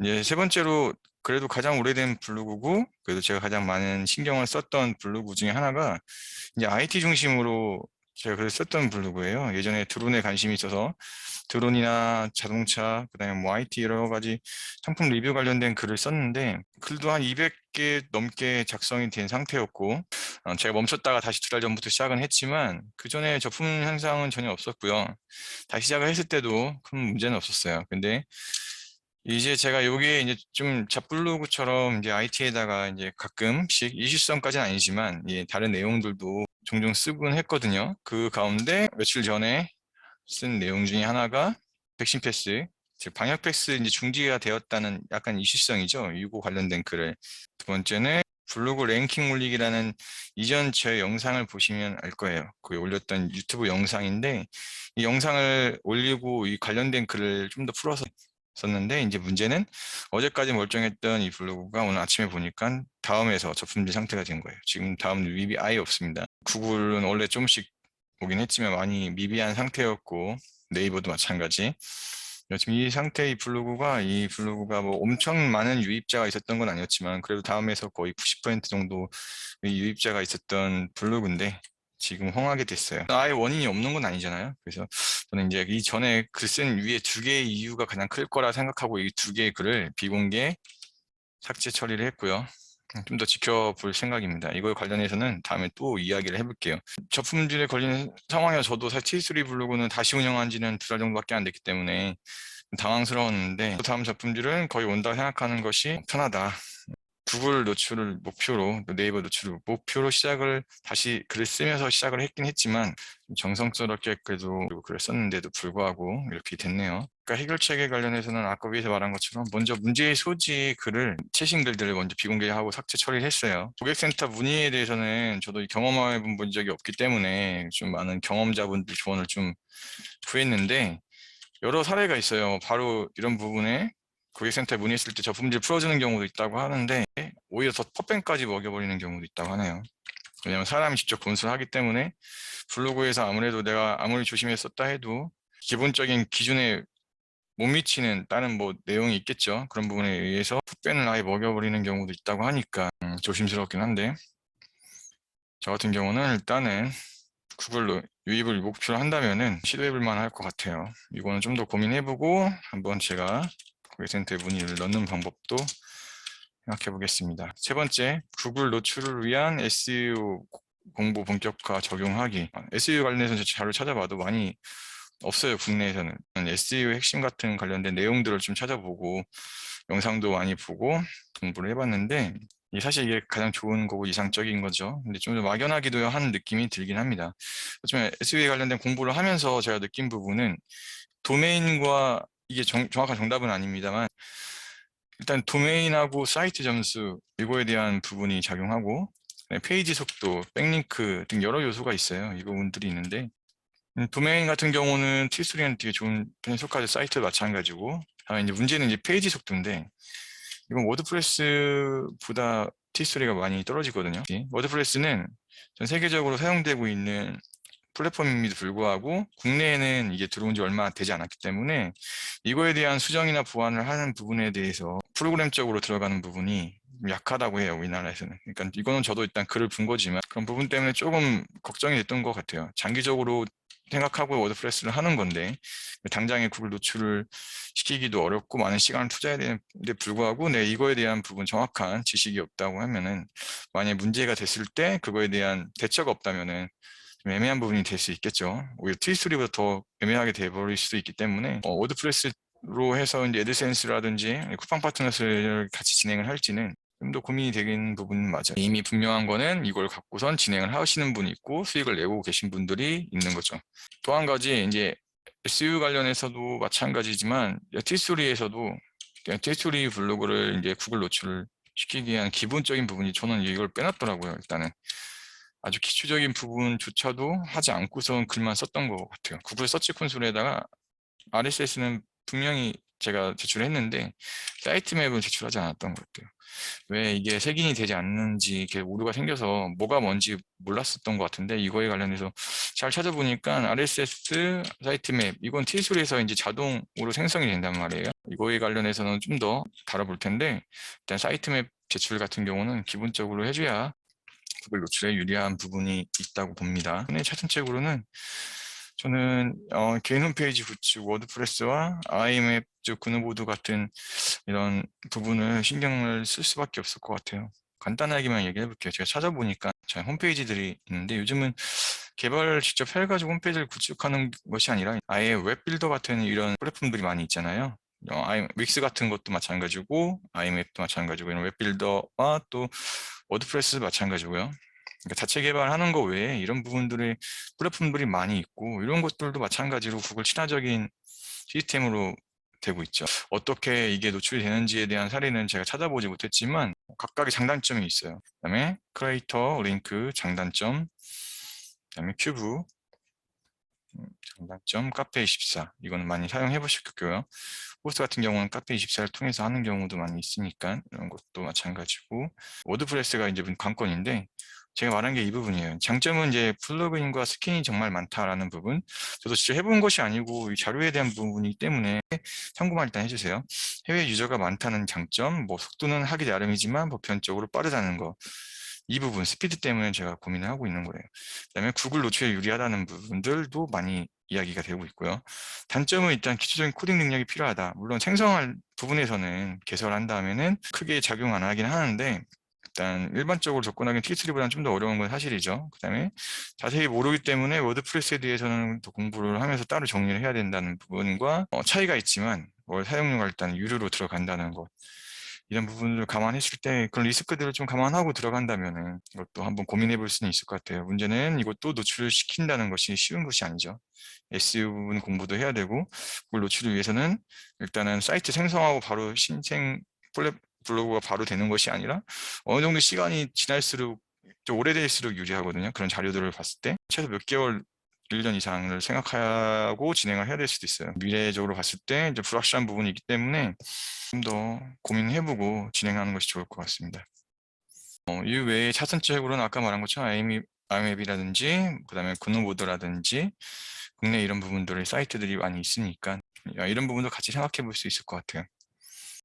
이제 세 번째로 그래도 가장 오래된 블로그고 그래도 제가 가장 많은 신경을 썼던 블로그 중에 하나가 이제 IT 중심으로 제가 글을 썼던 블로그예요. 예전에 드론에 관심이 있어서 드론이나 자동차, 그다음에 뭐 IT 여러 가지 상품 리뷰 관련된 글을 썼는데 글도 한 200개 넘게 작성이 된 상태였고 제가 멈췄다가 다시 두 달 전부터 시작은 했지만 그 전에 저품 현상은 전혀 없었고요. 다시 시작을 했을 때도 큰 문제는 없었어요. 근데 이제 제가 여기에 이제 좀 잡블로그처럼 이제 IT에다가 이제 가끔씩 이슈성까지는 아니지만 다른 내용들도 종종 쓰곤 했거든요. 그 가운데 며칠 전에 쓴 내용 중에 하나가 백신 패스, 즉 방역 패스 이제 중지가 되었다는 약간 이슈성이죠. 이거 관련된 글을. 두 번째는 블로그 랭킹 올리기라는 이전 제 영상을 보시면 알 거예요. 거기 올렸던 유튜브 영상인데 이 영상을 올리고 이 관련된 글을 좀 더 풀어서 썼는데 이제 문제는 어제까지 멀쩡했던 이 블로그가 오늘 아침에 보니까 다음에서 저품질 상태가 된 거예요. 지금 다음 리뷰이 아예 없습니다. 구글은 원래 좀씩 오긴 했지만 많이 미비한 상태였고 네이버도 마찬가지. 지금 이 블로그가 뭐 엄청 많은 유입자가 있었던 건 아니었지만 그래도 다음에서 거의 90% 정도 유입자가 있었던 블로그인데 지금 홍하게 됐어요. 아예 원인이 없는 건 아니잖아요. 그래서 저는 이제 이 전에 글 쓴 위에 두 개의 이유가 가장 클 거라 생각하고 이 두 개의 글을 비공개 삭제 처리를 했고요. 좀 더 지켜볼 생각입니다. 이걸 관련해서는 다음에 또 이야기를 해볼게요. 저품질에 걸리는 상황이라 저도 사실 T3 블로그는 다시 운영한 지는 두 달 정도밖에 안 됐기 때문에 당황스러웠는데 다음 작품들은 거의 온다 생각하는 것이 편하다. 구글 노출을 목표로, 또 네이버 노출을 목표로 시작을 다시 글을 쓰면서 시작을 했긴 했지만 정성스럽게 그래도 글을 썼는데도 불구하고 이렇게 됐네요. 그러니까 해결책에 관련해서는 아까 위에서 말한 것처럼 먼저 문제의 소지 글을 최신 글들을 먼저 비공개하고 삭제 처리를 했어요. 고객센터 문의에 대해서는 저도 경험해 본 적이 없기 때문에 좀 많은 경험자분들 조언을 좀 구했는데 여러 사례가 있어요. 바로 이런 부분에 고객센터에 문의했을 때 저품질 풀어주는 경우도 있다고 하는데 오히려 더 팝밴까지 먹여버리는 경우도 있다고 하네요. 왜냐하면 사람이 직접 검수를 하기 때문에 블로그에서 아무래도 내가 아무리 조심해서 썼다 해도 기본적인 기준에 못 미치는 다른 뭐 내용이 있겠죠. 그런 부분에 의해서 팝밴을 아예 먹여버리는 경우도 있다고 하니까 조심스럽긴 한데 저 같은 경우는 일단은 구글로 유입을 목표로 한다면은 시도해볼 만할 것 같아요. 이거는 좀 더 고민해보고 한번 제가 고객센터에 문의를 넣는 방법도 생각해 보겠습니다. 세 번째, 구글 노출을 위한 SEO 공부 본격화 적용하기. SEO 관련해서 자료 찾아봐도 많이 없어요, 국내에서는. SEO 핵심 같은 관련된 내용들을 좀 찾아보고 영상도 많이 보고 공부를 해봤는데 사실 이게 가장 좋은 거고 이상적인 거죠. 근데 좀 더 막연하기도 한 느낌이 들긴 합니다. 하지만 SEO에 관련된 공부를 하면서 제가 느낀 부분은 도메인과 이게 정확한 정답은 아닙니다만 일단 도메인하고 사이트 점수 이거에 대한 부분이 작용하고 페이지 속도, 백링크 등 여러 요소가 있어요. 이 부분들이 있는데 도메인 같은 경우는 T3는 되게 좋은 편에 속하죠. 사이트 마찬가지고 다만 이제 문제는 이제 페이지 속도인데 이건 워드프레스보다 T3가 많이 떨어지거든요. 워드프레스는 전 세계적으로 사용되고 있는 플랫폼임에도 불구하고 국내에는 이게 들어온 지 얼마 되지 않았기 때문에 이거에 대한 수정이나 보완을 하는 부분에 대해서 프로그램적으로 들어가는 부분이 약하다고 해요, 우리나라에서는. 그러니까 이거는 저도 일단 글을 본 거지만 그런 부분 때문에 조금 걱정이 됐던 것 같아요. 장기적으로 생각하고 워드프레스를 하는 건데 당장에 구글 노출을 시키기도 어렵고 많은 시간을 투자해야 되는데 불구하고 이거에 대한 부분 정확한 지식이 없다고 하면은 만약에 문제가 됐을 때 그거에 대한 대처가 없다면은 좀 애매한 부분이 될 수 있겠죠. 오히려 트윗스토리보다 더 애매하게 돼버릴 수도 있기 때문에 워드프레스로 해서 이제 애드센스라든지 쿠팡 파트너스를 같이 진행을 할지는 좀 더 고민이 되는 부분은 맞아요. 이미 분명한 거는 이걸 갖고선 진행을 하시는 분이 있고 수익을 내고 계신 분들이 있는 거죠. 또 한 가지 이제 SEO 관련해서도 마찬가지지만 트윗스토리에서도 트윗스토리 블로그를 이제 구글 노출을 시키기 위한 기본적인 부분이 저는 이걸 빼놨더라고요. 일단은 아주 기초적인 부분조차도 하지 않고선 글만 썼던 것 같아요. 구글 서치 콘솔에다가 RSS는 분명히 제가 제출했는데 사이트 맵을 제출하지 않았던 것 같아요. 왜 이게 색인이 되지 않는지 이렇게 오류가 생겨서 뭐가 뭔지 몰랐었던 것 같은데, 이거에 관련해서 잘 찾아보니까 RSS 사이트 맵, 이건 T술에서 이제 자동으로 생성이 된단 말이에요. 이거에 관련해서는 좀 더 다뤄볼 텐데, 일단 사이트 맵 제출 같은 경우는 기본적으로 해줘야 구글 노출에 유리한 부분이 있다고 봅니다. 근데 차선책으로는 저는 개인 홈페이지 구축, 워드프레스와 IMAP, 즉 구노보드 같은 이런 부분을 신경을 쓸 수밖에 없을 것 같아요. 간단하게만 얘기해 볼게요. 제가 찾아보니까 저 홈페이지들이 있는데, 요즘은 개발을 직접 해가지고 홈페이지를 구축하는 것이 아니라 아예 웹빌더 같은 이런 플랫폼들이 많이 있잖아요. 윅스 같은 것도 마찬가지고 IMAP도 마찬가지고 이런 웹빌더와 또 워드프레스 마찬가지고요. 그러니까 자체 개발하는 거 외에 이런 부분들의 플랫폼들이 많이 있고, 이런 것들도 마찬가지로 구글 친화적인 시스템으로 되고 있죠. 어떻게 이게 노출이 되는지에 대한 사례는 제가 찾아보지 못했지만 각각의 장단점이 있어요. 그다음에 크리에이터 링크 장단점, 그다음에 큐브 장단점, 카페24 이거는 많이 사용해 보셨겠고요. 호스트 같은 경우는 카페24를 통해서 하는 경우도 많이 있으니까 이런 것도 마찬가지고, 워드프레스가 이제 관건인데 제가 말한 게 이 부분이에요. 장점은 이제 플러그인과 스킨이 정말 많다라는 부분. 저도 직접 해본 것이 아니고 이 자료에 대한 부분이기 때문에 참고만 일단 해주세요. 해외 유저가 많다는 장점, 뭐 속도는 하기 나름이지만 보편적으로 빠르다는 거. 이 부분, 스피드 때문에 제가 고민을 하고 있는 거예요. 그다음에 구글 노출에 유리하다는 부분들도 많이 이야기가 되고 있고요. 단점은 일단 기초적인 코딩 능력이 필요하다. 물론 생성할 부분에서는 개설한 다음에는 크게 작용 안 하긴 하는데, 일단 일반적으로 접근하기는 T3보다는 좀 더 어려운 건 사실이죠. 그다음에 자세히 모르기 때문에 워드프레스에 대해서는 더 공부를 하면서 따로 정리를 해야 된다는 부분과 차이가 있지만, 월 사용료가 일단 유료로 들어간다는 것, 이런 부분을 감안했을 때 그런 리스크들을 좀 감안하고 들어간다면은 이것도 한번 고민해 볼 수는 있을 것 같아요. 문제는 이것도 노출을 시킨다는 것이 쉬운 것이 아니죠. SEO 부분 공부도 해야 되고, 그걸 노출을 위해서는 일단은 사이트 생성하고 바로 신생 블로그가 바로 되는 것이 아니라 어느 정도 시간이 지날수록 좀 오래될수록 유리하거든요. 그런 자료들을 봤을 때 최소 몇 개월, 1년 이상을 생각하고 진행을 해야 될 수도 있어요. 미래적으로 봤을 때 이제 불확실한 부분이 있기 때문에 좀 더 고민해보고 진행하는 것이 좋을 것 같습니다. 이 외에 차선책으로는 아까 말한 것처럼 IMAP이라든지 그다음에 구노보드라든지 국내 이런 부분들의 사이트들이 많이 있으니까 이런 부분도 같이 생각해 볼 수 있을 것 같아요.